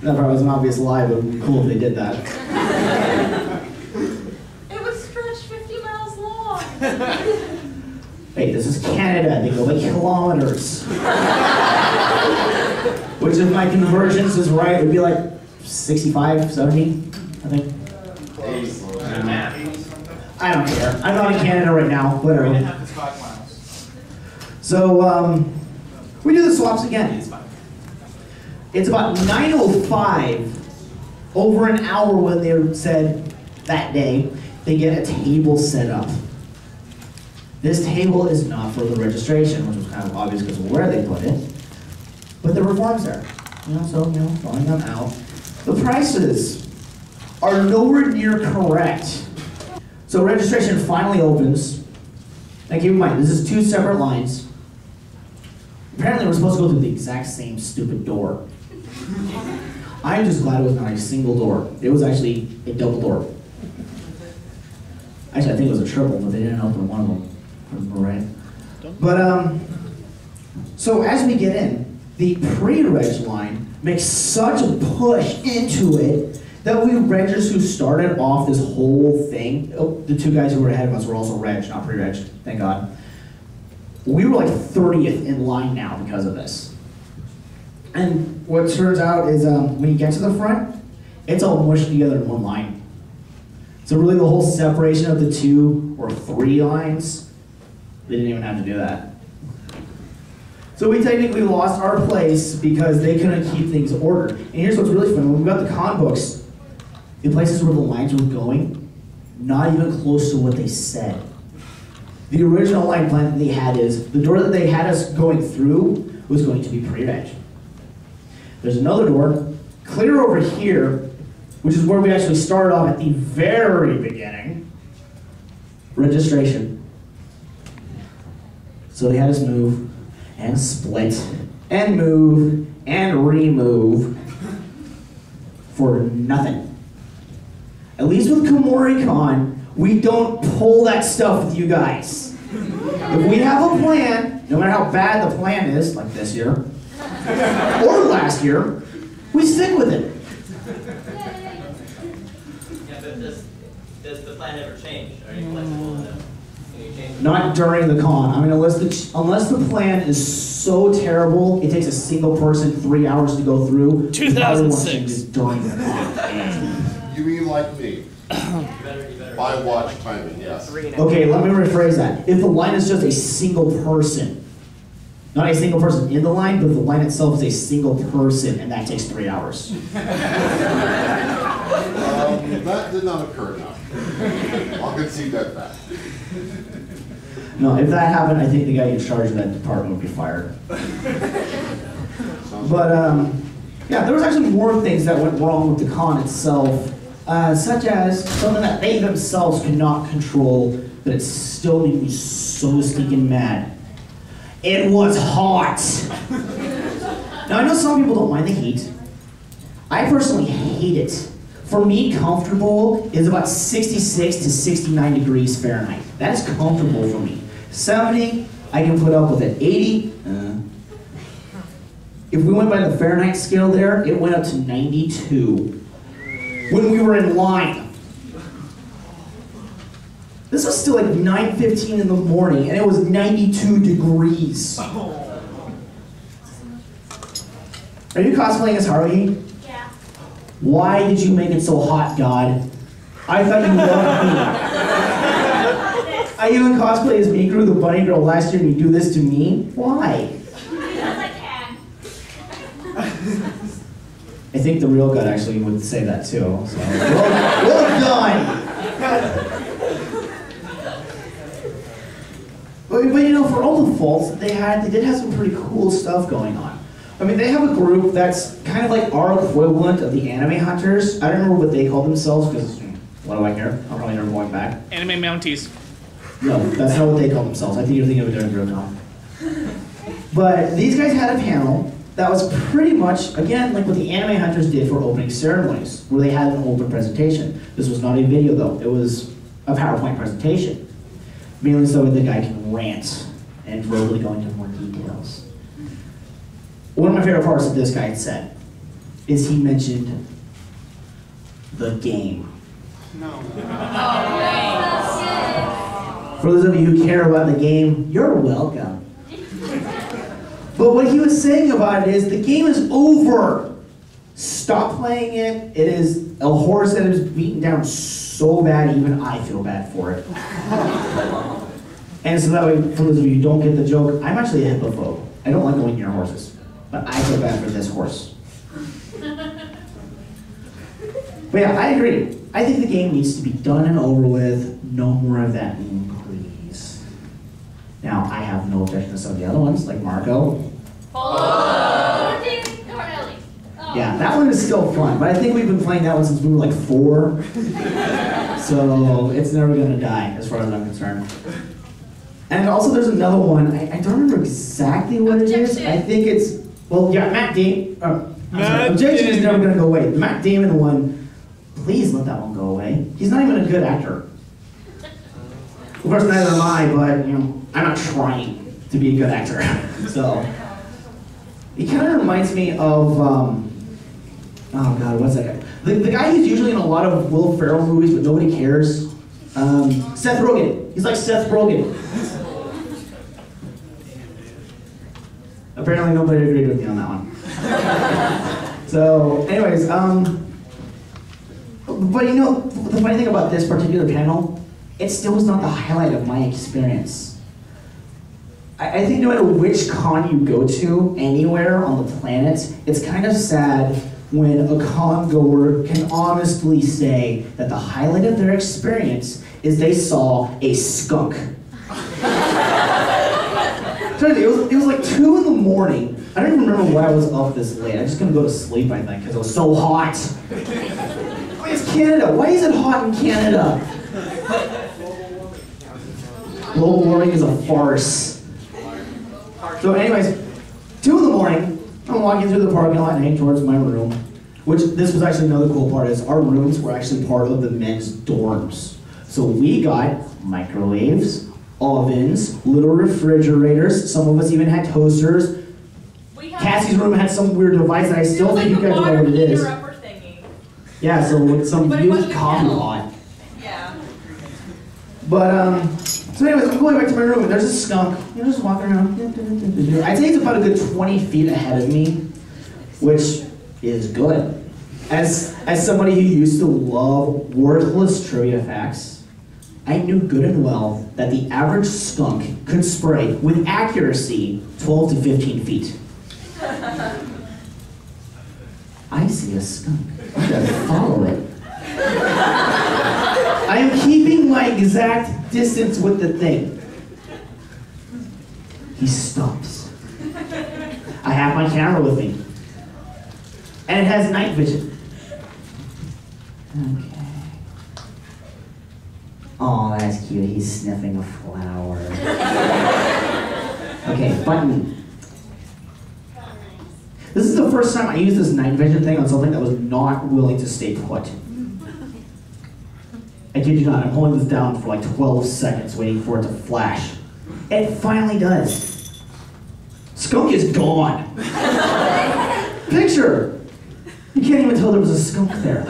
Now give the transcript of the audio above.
That probably was an obvious lie, but it would be cool if they did that. It would stretch 50 miles long. Hey, this is Canada. They go by kilometers. Which, if my convergence is right, would be like 65, 70, I think. I don't care. I'm not in Canada right now. Whatever. It's 5 miles. So, we do the swaps again. It's about 9:05, over an hour when they said that day, they get a table set up. This table is not for the registration, which was kind of obvious because of where they put it, but there were forms there. Filling them out. The prices are nowhere near correct. So registration finally opens. Now keep in mind, this is 2 separate lines. Apparently we're supposed to go through the exact same stupid door. I'm just glad it was not a single door. It was actually a double door. Actually, I think it was a triple, but they didn't open one of them. Right? But, so as we get in, the pre-reg line makes such a push into it that we reggers who started off this whole thing, the 2 guys who were ahead of us were also reg, not pre-reg, thank God. We were like 30th in line now because of this. And what turns out is when you get to the front, it's all mushed together in one line. So really the whole separation of the 2 or 3 lines, they didn't even have to do that. So we technically lost our place because they couldn't keep things ordered. And here's what's really fun, when we got the con books, the places where the lines were going, not even close to what they said. The original line plan that they had is, the door that they had us going through was going to be pre-reg. There's another door, clear over here, which is where we actually started off at the very beginning, registration. So they had us move, and split, and move, and remove, for nothing. At least with Kumoricon, we don't pull that stuff with you guys. If we have a plan, no matter how bad the plan is, like this year, or last year, we stick with it. Yeah, but does the plan ever change? Are you flexible enough? Can you change it? Not during the con. I mean, unless the plan is so terrible, it takes a single person 3 hours to go through. 2006. During the con. You mean like me? By watch timing, yes. Okay, let me rephrase that. If the line is just a single person, not a single person in the line, but the line itself is a single person, and that takes 3 hours. That did not occur now. I'll concede that fact. No, if that happened, I think the guy in charge of that department would be fired. But, yeah, there was actually more things that went wrong with the con itself, such as something that they themselves could not control, but it still made me so stinking mad. It was hot. Now, I know some people don't mind the heat. I personally hate it. For me, comfortable is about 66 to 69 degrees Fahrenheit. That is comfortable for me. 70, I can put up with it. 80, If we went by the Fahrenheit scale there, it went up to 92 when we were in line. This was still like 9:15 in the morning, and it was 92 degrees. Are you cosplaying as Harley? Yeah. Why did you make it so hot, God? I thought you loved me. I even cosplayed as Mikru, the bunny girl, last year, and you do this to me? Why? Because I can. I think the real God actually would say that too. So, well done! But you know, for all the faults that they had, they did have some pretty cool stuff going on. I mean, they have a group that's kind of like our equivalent of the anime hunters. I don't remember what they call themselves, because what do I care? I'm probably never going back. Anime Mounties. No, that's not what they call themselves. I think you're thinking of a different group now. But these guys had a panel that was pretty much, again, like what the anime hunters did for opening ceremonies, where they had an open presentation. This was not a video, though. It was a PowerPoint presentation. Mainly so that the guy can rant and verbally go into more details. One of my favorite parts that this guy had said is he mentioned the game. For those of you who care about the game, you're welcome. But what he was saying about it is the game is over. Stop playing it. It is a horse that is beaten down so bad, even I feel bad for it. And so that way, for those of you who don't get the joke, I'm actually a hippophobe. I don't like going near horses, but I feel bad for this horse. But yeah, I agree. I think the game needs to be done and over with. No more of that, please. Now, I have no objection to some of the other ones, like Marco. Yeah, that one is still fun, but I think we've been playing that one since we were like 4. So it's never gonna die, as far as I'm concerned. And also there's another one, I don't remember exactly what it is. I think it's, well, yeah, Matt Damon. Objection is never gonna go away. The Matt Damon one, please let that one go away. He's not even a good actor. Of course, neither am I, but, you know, I'm not trying to be a good actor. So, he kind of reminds me of, oh God, what's that guy? The guy who's usually in a lot of Will Ferrell movies, but nobody cares. Seth Rogen. He's like Seth Rogen. Apparently nobody agreed with me on that one. So, anyways, but you know, the funny thing about this particular panel, it still was not the highlight of my experience. I think no matter which con you go to, anywhere on the planet, it's kind of sad when a con goer can honestly say that the highlight of their experience is they saw a skunk. It was like 2 in the morning. I don't even remember why I was up this late. I was just gonna go to sleep, I think, because it was so hot. Oh, it's Canada. Why is it hot in Canada? Global warming is a farce. So anyways, 2 in the morning, I'm walking through the parking lot heading towards my room, which this was actually another cool part is our rooms were actually part of the men's dorms. So we got microwaves, ovens, little refrigerators, some of us even had toasters. Cassie's room had some weird device that I still think you guys know what it is. Yeah, so with some huge coffee pot. Yeah. But, so anyways, I'm going back to my room and there's a skunk, you know, just walking around. I'd say it's about a good 20 feet ahead of me, which is good. As somebody who used to love worthless trivia facts, I knew good and well that the average skunk could spray, with accuracy, 12 to 15 feet. I see a skunk. I gotta follow it. I am keeping my exact distance with the thing. He stops. I have my camera with me. And it has night vision. Okay. Oh, that's cute. He's sniffing a flower. Okay, button. This is the first time I used this night vision thing on something that was not willing to stay put. I kid you not, I'm holding this down for like 12 seconds waiting for it to flash. It finally does. Skunk is gone. Picture! You can't even tell there was a skunk there.